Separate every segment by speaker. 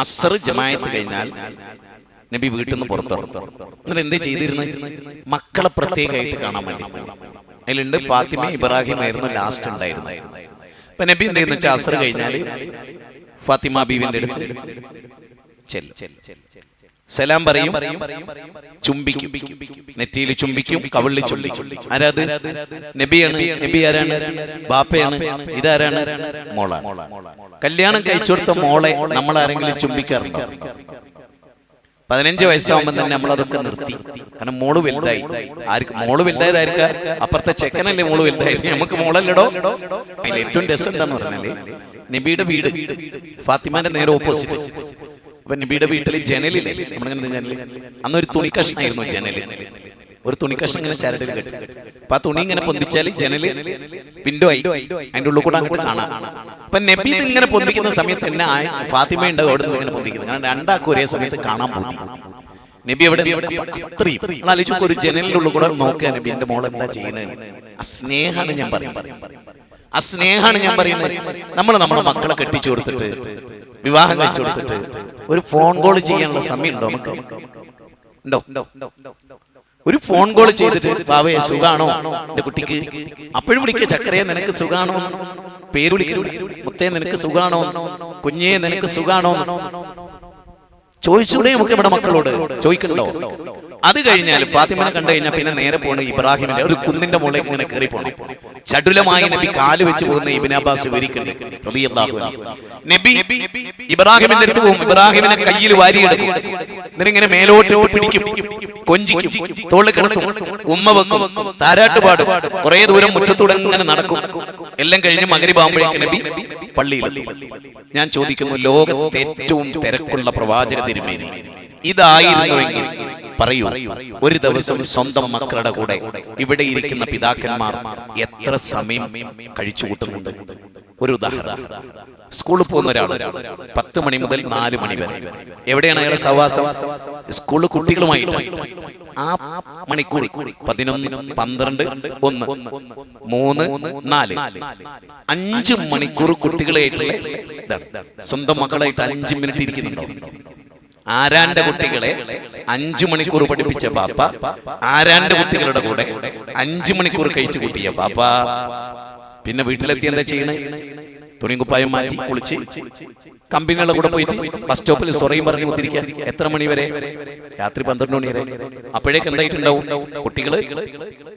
Speaker 1: അസർ ജമാഅത്ത് കഴിഞ്ഞാൽ നബി വീട്ടിൽ നിന്ന് പുറത്തിറങ്ങും. എന്നിട്ട് എന്ത് ചെയ്തിരുന്നത്? മക്കളെ പ്രത്യേകമായിട്ട് കാണാൻ വേണ്ടി. അതിലുണ്ട് ഫാത്തിമ ഇബ്രാഹിം ആയിരുന്നു ലാസ്റ്റ് ഉണ്ടായിരുന്നത്. അപ്പൊ നബി എന്ത് ചെയ്യുന്ന വെച്ചാൽ അസർ കഴിഞ്ഞാല് ഫാത്തിമ ബീവിന്റെ അടുത്ത് ചെല്ലും, സലാം പറയും, ചുംബിക്കും, നെറ്റിയിൽ ചുംബിക്കും, കവിളിൽ ചുംബിക്കും. ആരാത്? നബിയാണ്. നബി ആരാണ്? ബാപ്പയാണ്. ഇതാരാണ്? മോളാണ്. കല്യാണം കഴിച്ചു കൊടുത്ത മോളെ നമ്മൾ ആരെങ്കിലും ചുംബിക്കാറുണ്ടോ? 15 വയസ്സാകുമ്പോൾ തന്നെ നമ്മളതൊക്കെ നിർത്തി. കാരണം മോള് വലുതായി. ആർക്ക് മോള് വലുതായതായിരിക്കാം? അപ്പുറത്തെ ചെക്കനല്ലേ മോള് വലുതായത്, നമുക്ക് മോളല്ലടോ. അതിൽ ഏറ്റവും രസം എന്താന്ന് പറഞ്ഞാല് നബിയുടെ വീട് ഫാത്തിമാന്റെ നേരെ ഓപ്പോസിറ്റ്. അപ്പൊ നബിയുടെ വീട്ടിൽ ജനലില്ലേ, നമ്മളിങ്ങനെ ജനല്, അന്നൊരു തുണി കഷ്ണായിരുന്നു ജനല്. ഒരു തുണി കഷ്ണം ഇങ്ങനെ ചരടിൽ കെട്ടി. അപ്പൊ ആ തുണി ഇങ്ങനെ പൊന്തിച്ചാല് ജനല് വിൻഡോ ആയി, അതിന്റെ ഉള്ളിൽ കൂടെ അങ്ങോട്ട് കാണാം. അപ്പൊ നബി ഇത് ഇങ്ങനെ പൊന്തിക്കുന്ന സമയത്ത് തന്നെ ഫാത്തിമ ഉണ്ടാവും അവിടെ നിന്ന് ഇങ്ങനെ പൊന്തിക്കുന്നത്. കാരണം രണ്ടാൾക്കും ഒരേ സമയത്ത് കാണാൻ പോയി. നബി എവിടെ അത്രയും ആലോചിച്ചു. ഒരു ജനലിന്റെ ഉള്ളിൽ കൂടെ നോക്കുക നബി എന്റെ മോൾ എന്താ ചെയ്യുന്നത്. അസ്നേഹാണ് ഞാൻ പറയുന്നത്, അസ്നേഹാണ് ഞാൻ പറയുന്നത്. നമ്മളെ മക്കളെ കെട്ടിച്ചു കൊടുത്തിട്ട് വിവാഹം കഴിച്ചു കൊടുത്തിട്ട് ഒരു ഫോൺ കോൾ ചെയ്യാനുള്ള സമയം ഉണ്ടോ? നമുക്ക് ഉണ്ടോ? ഒരു ഫോൺ കോൾ ചെയ്തിട്ട് ബാവയെ സുഖാണോ എന്റെ കുട്ടിക്ക്, അപ്പോഴും വിളിക്കുക ചക്കരയെ നിനക്ക് സുഖാണോ, പേര് വിളിക്കുന്നു, മുത്തേ നിനക്ക് സുഖാണോ, കുഞ്ഞേ നിനക്ക് സുഖാണോ ചോദിച്ചൂടെ? നമുക്ക് ഇവിടെ മക്കളോട് ചോദിക്കണ്ടോ? അത് കഴിഞ്ഞാൽ ഫാത്തിമനെ കണ്ടു കഴിഞ്ഞാൽ പിന്നെ നേരെ പോണ ഇബ്രാഹിമിന്റെ ഒരു കുന്നിന്റെ മുകളിലേക്ക് ഇങ്ങനെ കയറി പോണം. ചടുലമായി നബി കാല് വെച്ച് പോകുന്ന ഇബ്നു അബ്ബാസ് വിവരിക്കുന്നു റളിയല്ലാഹു അൻഹു. നബി ഇബ്രാഹിമിന്റെ അടുത്ത് പോകും, ഇബ്രാഹിമിനെ കയ്യിൽ വാരിയെടുക്കും, എന്നിട്ടിങ്ങനെ മേലോട്ട് പിടിക്കും, കൊഞ്ചിക്കും, തോളിൽ കിടത്തും, ഉമ്മ വെക്കും, താരാട്ട് പാടും, കുറെ ദൂരം മുറ്റത്തൂടെ ഇങ്ങനെ നടക്കും. എല്ലാം കഴിഞ്ഞ് മഗ്‌രിബ് ആകുമ്പോഴേക്കും നബി പള്ളിയിലെത്തും. ഞാൻ ചോദിക്കുന്നു, ലോകത്തെ ഏറ്റവും തിരക്കുള്ള പ്രവാചക തിരുമേനി ഇതായിരുന്നുവെങ്കിൽ പറയൂ, ഒരു ദിവസം സ്വന്തം മക്കളുടെ കൂടെ ഇവിടെ ഇരിക്കുന്ന പിതാക്കന്മാർ എത്ര സമയം കഴിച്ചു കൂട്ടുന്നുണ്ട്? ഒരു ഉദാഹരണം, സ്കൂളിൽ പോകുന്ന ഒരാൾ 10 മണി മുതൽ 4 മണി വരെ എവിടെയാണ് അയാളെ സഹവാസം? സ്കൂളിൽ കുട്ടികളുമായിട്ട്. ആ മണിക്കൂർ 11, 12, 1, 3, 4, 5 മണിക്കൂർ കുട്ടികളായിട്ടുള്ള ഇതാണ്. സ്വന്തം മക്കളായിട്ട് 5 മിനിറ്റ് ഇരിക്കുന്നുണ്ടോ? ആരാന്റെ കുട്ടികളെ 5 മണിക്കൂർ പഠിപ്പിച്ച ബാപ്പ, ആരാന്റെ കുട്ടികളുടെ കൂടെ 5 മണിക്കൂർ കഴിച്ചു കൂട്ടിയ ബാപ്പ പിന്നെ വീട്ടിലെത്തി എന്താ ചെയ്യണേ? തുണിയും കുപ്പായം മാറ്റി കുളിച്ച് കമ്പനികളുടെ കൂടെ പോയിട്ട് ബസ് സ്റ്റോപ്പിൽ സൊറയും പറഞ്ഞു കുത്തിരിക്കാൻ. എത്ര മണി വരെ? രാത്രി 12 മണി വരെ. അപ്പോഴേക്ക് എന്തായിട്ടുണ്ടാവും? കുട്ടികള്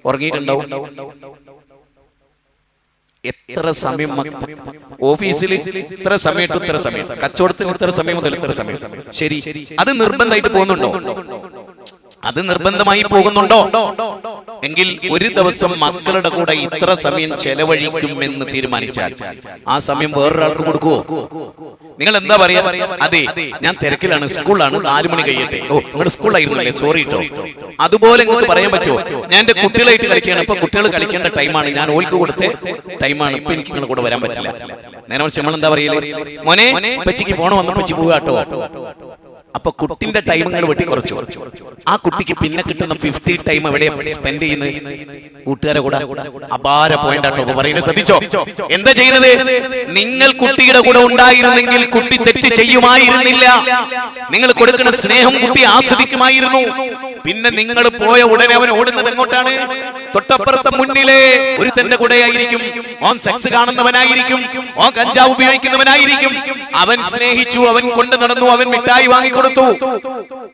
Speaker 1: ഉറങ്ങിയിട്ടുണ്ടാവും. എത്ര സമയം? ഓഫീസിൽ ഇത്ര സമയം ടു ഇത്ര സമയം, കച്ചവടത്തിന് ഇത്ര സമയം മുതൽ ഇത്ര സമയം. ശരി, അത് നിർബന്ധമായിട്ട് പോകുന്നുണ്ടോ? അത് നിർബന്ധമായി പോകുന്നുണ്ടോ? എങ്കിൽ ഒരു ദിവസം മക്കളുടെ കൂടെ ഇത്ര സമയം ചെലവഴിക്കും എന്ന് തീരുമാനിച്ചാൽ ആ സമയം വേറൊരാൾക്ക് കൊടുക്കുവോ? നിങ്ങൾ എന്താ പറയാ? അതെ, ഞാൻ തിരക്കിലാണ്, സ്കൂളാണ്, 4 മണി കഴിയട്ടെ. ഓ, നിങ്ങളുടെ സ്കൂളായിരുന്നല്ലേ, സോറി കേട്ടോ. അതുപോലെ നിങ്ങൾക്ക് പറയാൻ പറ്റുമോ? ഞാൻ എന്റെ കുട്ടികളായിട്ട് കളിക്കുകയാണ്, ഇപ്പൊ കുട്ടികൾ കളിക്കേണ്ട ടൈമാണ്, ഞാൻ ഓൾക്ക് കൊടുത്ത ടൈമാണ്, ഇപ്പൊ എനിക്ക് നിങ്ങളുടെ കൂടെ വരാൻ പറ്റില്ല. നേരെ മറിച്ച് നമ്മൾ എന്താ പറയല്? മോനെ പച്ചിക്ക് പോണോ, വന്ന് പച്ചി പോകാട്ടോ. അപ്പൊ കുട്ടിന്റെ ടൈമുകൾ വെട്ടി കുറച്ചു. ആ കുട്ടിക്ക് പിന്നെ കിട്ടുന്ന 50 ടൈം എവിടെ സ്പെൻഡ് ചെയ്യുന്നത്? കൂട്ടുകാരെ കൂടെ. അപാര പോയിന്റ് ആട്ടോ പറയുന്നത്, ശ്രദ്ധിച്ചോ? എന്താ ചെയ്യുന്നത്? നിങ്ങൾ കുട്ടിയുടെ കൂടെ ഉണ്ടായിരുന്നെങ്കിൽ കുട്ടി തെറ്റ് ചെയ്യുമായിരുന്നില്ല. നിങ്ങൾ കൊടുക്കുന്ന സ്നേഹം കുട്ടി ആസ്വദിക്കുമായിരുന്നു. പിന്നെ നിങ്ങൾ പോയ ഉടനെ അവൻ ഓടുന്നത് എങ്ങോട്ടാണ്? തൊട്ടപ്പുറത്തെ മുന്നിലെ ഒരുത്തന്റെ കൂടെയായിരിക്കും. ഓൻ സെക്സ് കാണുന്നവനായിരിക്കും, ഓൻ കഞ്ചാവ് ഉപയോഗിക്കുന്നവനായിരിക്കും. അവൻ സ്നേഹിച്ചു, അവൻ കൊണ്ടു നടന്നു, അവൻ മിഠായി വാങ്ങിക്കൊടുത്തു.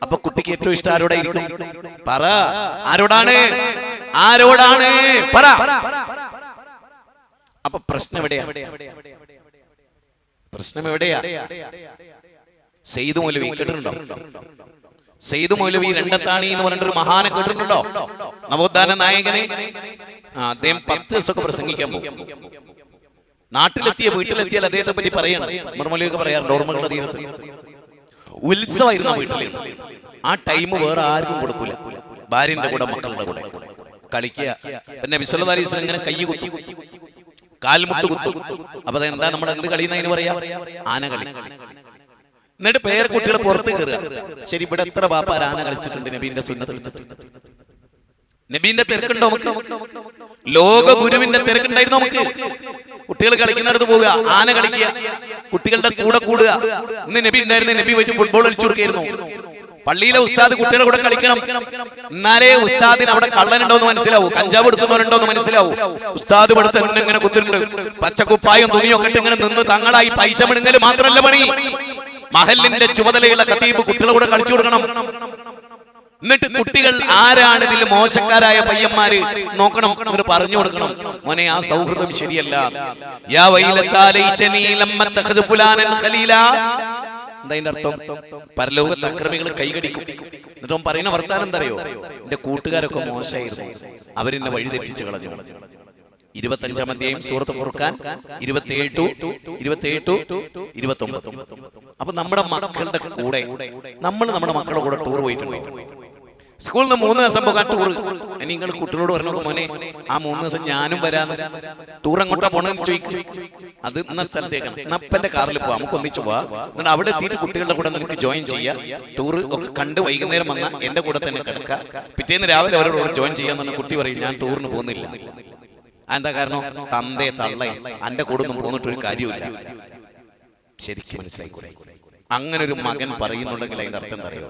Speaker 1: അപ്പൊ കുട്ടിക്ക് ഏറ്റവും ഇഷ്ടം ആരോടായിരിക്കും? പറ, ആരോടാണ്? ആരോടാണ്? പറ. അപ്പൊ പ്രശ്നം എവിടെയാ? പ്രശ്നം എവിടെയാ? സെയ്ദ് മൗലവി കേട്ടിട്ടുണ്ടോ? സെയ്ദ് മൗലവി രണ്ടത്താണി എന്ന് പറഞ്ഞിട്ടൊരു മഹാനെ കേട്ടിട്ടുണ്ടോ? നവോത്ഥാന നായകനെ. അദ്ദേഹം 10 ദിവസമൊക്കെ പ്രസംഗിക്കാൻ പോകും. നാട്ടിലെത്തിയ വീട്ടിലെത്തിയാൽ അദ്ദേഹത്തെ പറ്റി പറയണം. മർമലിയൊക്കെ പറയാറുണ്ട്, ഓർമ്മകളുടെ തീരത്ത് ഉത്സവമായിരുന്നു വീട്ടിൽ. ആ ടൈം വേറെ ആർക്കും കൊടുക്കൂല. ഭാര്യന്റെ കൂടെ മക്കളുടെ കൂടെ കളിക്കുക. പിന്നെ നബി സല്ലല്ലാഹു അലൈഹി വസല്ലം ഇങ്ങനെ കൈ കുത്തും, കാൽമുട്ട് കുത്തും. അപ്പൊ അതെന്താ, നമ്മൾ എന്ത് കളിയെന്നതിന് പറയാ? ആനകളി. എന്നിട്ട് പേരക്കുട്ടികളെ പുറത്ത് കയറുക. ശരി, ഇവിടെ എത്ര ബാപ്പാർ ആന കളിച്ചിട്ടുണ്ട് നബീന്റെ സുന്നത്ത്? നബീന്റെ തിരക്കുണ്ടോ നമുക്ക്? ലോക ഗുരുവിന്റെ തിരക്കുണ്ടായിരുന്നു നമുക്ക്? കുട്ടികൾ കളിക്കുന്നിടത്ത് പോവുക, ആന കളിക്കുക. കുട്ടികളുടെ കൂടെ കൂടുക. ഇന്ന് നബി ഉണ്ടായിരുന്ന നബി വെച്ച് ഫുട്ബോൾ കളിച്ചു കൊടുക്കായിരുന്നു. പള്ളിയിലെ ഉസ്താദ് കുട്ടികളുടെ കൂടെ കളിക്കണം. എന്നാലേ ഉസ്താദിന് അവിടെ കള്ളനുണ്ടോന്ന് മനസ്സിലാവൂ, കഞ്ചാവ് എടുക്കുന്നവരുണ്ടോന്ന് മനസ്സിലാവൂ. ഉസ്താദ് പഠിത്തം ഇങ്ങനെ കുത്തിട്ടുണ്ട്, പച്ചക്കുപ്പായും തുണിയൊക്കെ ഇട്ട് ഇങ്ങനെ നിന്ന് തങ്ങളായി പൈസ മിടുങ്ങൽ മാത്രമല്ല പണി. മഹലിന്റെ ചുമതലയുള്ള ഖതീബ് കുട്ടികളുടെ കൂടെ കളിച്ചു കൊടുക്കണം. എന്നിട്ട് കുട്ടികൾ ആരാണ് ഇതിൽ മോശക്കാരായ പയ്യന്മാര് നോക്കണം, എന്നിട്ട് പറഞ്ഞു കൊടുക്കണം, മോനെ ആ സൗഹൃദം ശരിയല്ല. യാ വൈലത്താ ലൈതനീ ലമ്മ തഖദ് ഫുലാനൻ ഖലീലാ. എന്താ അർത്ഥം? പരലോകത്തെ അക്രമികൾ കൈകടിക്കും. എന്നിട്ട് പറയുന്ന വർത്താനം എന്താ അറിയോ? എന്റെ കൂട്ടുകാരൊക്കെ മോശമായിരുന്നു, അവരെന്നെ വഴി തെറ്റിച്ച് കളഞ്ഞു. 25-ാം അധ്യായം സൂറത്ത് ഖുർആൻ 27-29. അപ്പൊ നമ്മുടെ മക്കളുടെ കൂടെ നമ്മുടെ മക്കളുടെ കൂടെ ടൂർ പോയിട്ടുണ്ടോ? സ്കൂളിൽ നിന്ന് 3 ദിവസം പോകാൻ ടൂർ. നിങ്ങൾ കുട്ടികളോട് പറഞ്ഞോളൂ, മോനെ ആ 3 ദിവസം ഞാനും വരാന്ന്. ടൂർ അങ്ങോട്ടാ പോണെന്ന് ചോദിക്കും. അത് ഇന്ന സ്ഥലത്തേക്കാണ്, നപ്പന്റെ കാറിൽ പോവാം, നമുക്ക് ഒന്നിച്ചു പോവാ. എന്നിട്ട് അവിടെ എത്തിയിട്ട് കുട്ടികളുടെ കൂടെ നമുക്ക് ജോയിൻ ചെയ്യാം. ടൂർ ഒക്കെ കണ്ട് വൈകുന്നേരം വന്നാൽ എന്റെ കൂടെ തന്നെ കിടക്കുക. പിറ്റേന്ന് രാവിലെ അവരോട് ജോയിൻ ചെയ്യാന്ന് പറഞ്ഞ കുട്ടി പറയും, ഞാൻ ടൂറിന് പോകുന്നില്ല. എന്താ കാരണം? തന്തേ തള്ളേ എന്റെ കൂടെ ഒന്നും പോന്നിട്ടൊരു കാര്യമില്ല. ശരിക്കും മനസ്സിലായിക്കൂടെ? അങ്ങനെ ഒരു മകൻ പറയുന്നുണ്ടെങ്കിൽ അതിന്റെ അർത്ഥം എന്താ അറിയോ?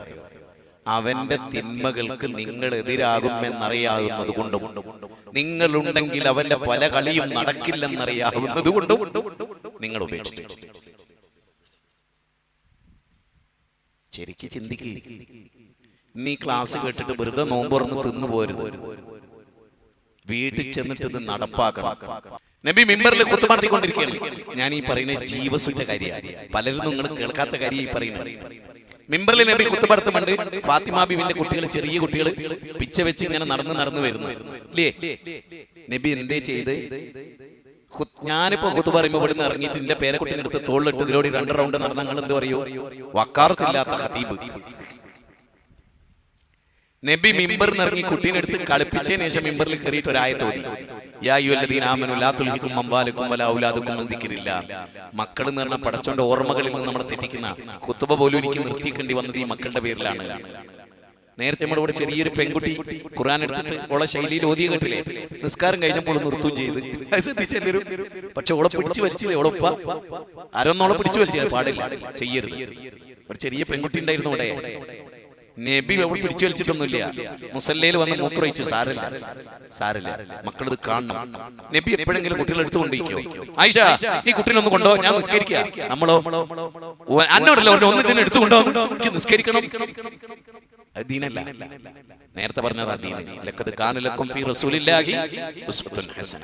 Speaker 1: അവന്റെ തിന്മകൾക്ക് നിങ്ങൾ എതിരാകുമെന്നറിയാവുന്നത് കൊണ്ടും നിങ്ങളുണ്ടെങ്കിൽ അവന്റെ പല കളിയും നടക്കില്ലെന്നറിയാവുന്നത് കൊണ്ടും നിങ്ങൾ ഉപേക്ഷിച്ചു. ശരിക്കും ചിന്തിക്കുക. ഇന്ന് ഈ ക്ലാസ് കേട്ടിട്ട് വെറുതെ നോമ്പുറന്ന് തിന്നു പോരുത്. വീട്ടിൽ ചെന്നിട്ട് ഇത് നടപ്പാക്കണം. നബി മിമ്പറിൽ ഖുത്ബ നടത്തിക്കൊണ്ടിരിക്കുകയാണ്. ഞാൻ ഈ പറയുന്ന ജീവസുറ്റ കാര്യമാണ്, പലരും നിങ്ങൾ കേൾക്കാത്ത കാര്യം ഈ പറയുന്നത്. മിമ്പറിൽ നബി ഖുത്ബ നടത്തുന്നുണ്ട്. ഫാത്തിമ ബീവിന്റെ കുട്ടികൾ, ചെറിയ കുട്ടികൾ പിച്ച വെച്ച് ഇങ്ങനെ നടന്ന് വരുന്നു ഇല്ലേ? നബി എന്തേ ചെയ്ത്? ഞാനിപ്പോ ഖുത്ബ പറയുമ്പോൾ ഇവിടുന്ന് ഇറങ്ങിയിട്ട് എന്റെ പേരക്കുട്ടിന്റെ അടുത്ത് തോളിലിട്ട് ഇതിലൂടെ 2 റൗണ്ട് നടന്ന നിങ്ങൾ എന്ത് പറയൂ? വക്കാർക്കില്ലാത്ത ഖതീബ്. നബി മിമ്പറിൽ ഇറങ്ങി കുട്ടീനെ എടുത്ത് കളിപ്പിച്ചതിന് ശേഷം മിമ്പറിൽ കയറിയിട്ട് ഒരായത്ത് ഓതി, യാ അയ്യുഹല്ലദീന ആമനൂ ലാ തുൽഹികും അംവാലുകും വലാ ഔലാദുകും അൻ ദിക്രില്ലാ. മക്കൾ എന്ന് പറഞ്ഞ പടച്ചോന്റെ ഓർമ്മകളിൽ നിന്ന് നമ്മളെ തെറ്റിക്കുന്ന ഖുത്ബ പോലും എനിക്ക് നിർത്തിക്കേണ്ടി വന്നത് ഈ മക്കളുടെ പേരിലാണ്. നേരത്തെ നമ്മുടെ ഇവിടെ ചെറിയൊരു പെൺകുട്ടി ഖുർആൻ എടുത്തിട്ട് ഓളെ ശൈലിയിൽ ഓതിയ കേട്ടില്ലേ? നിസ്കാരം കഴിഞ്ഞപ്പോൾ നിർത്തുകയും ചെയ്ത്. അത് ശ്രദ്ധിച്ചെല്ലാരും. പക്ഷെ ഓളെ പിടിച്ചു വലിച്ചില്ലേ? ഓളൊപ്പ ആരൊന്നോളെ പിടിച്ചു വലിച്ചില്ല, പാടില്ല, ചെയ്യരുത്. ഒരു ചെറിയ പെൺകുട്ടി ഉണ്ടായിരുന്നു അവിടെ. നബി അവിടെ പിടിച്ചു വലിച്ചിട്ടൊന്നുമില്ല. മുസല്ലയിൽ വന്ന് മൂത്രയിച്ചു. സാരല്ല, മക്കൾ ഇത് കാണണം. നബി എപ്പോഴെങ്കിലും കുട്ടികളെ എടുത്തു കൊണ്ടിരിക്കോ? ആയിഷ, ഈ കുട്ടീനൊന്ന് കൊണ്ടോ, ഞാൻ നിസ്കരിക്കുക. നമ്മളോ അന്നോടല്ലോ ഒന്ന് തന്നെ എടുത്തുകൊണ്ടോ, എനിക്ക് നിസ്കരിക്കണം. അത് ദീനല്ല. നേരത്തെ പറഞ്ഞതാ ദീൻ. ലഖദ് കാന ലക്കും ഫീ റസൂലില്ലാഹി ഉസ്വത്തുൻ ഹസന.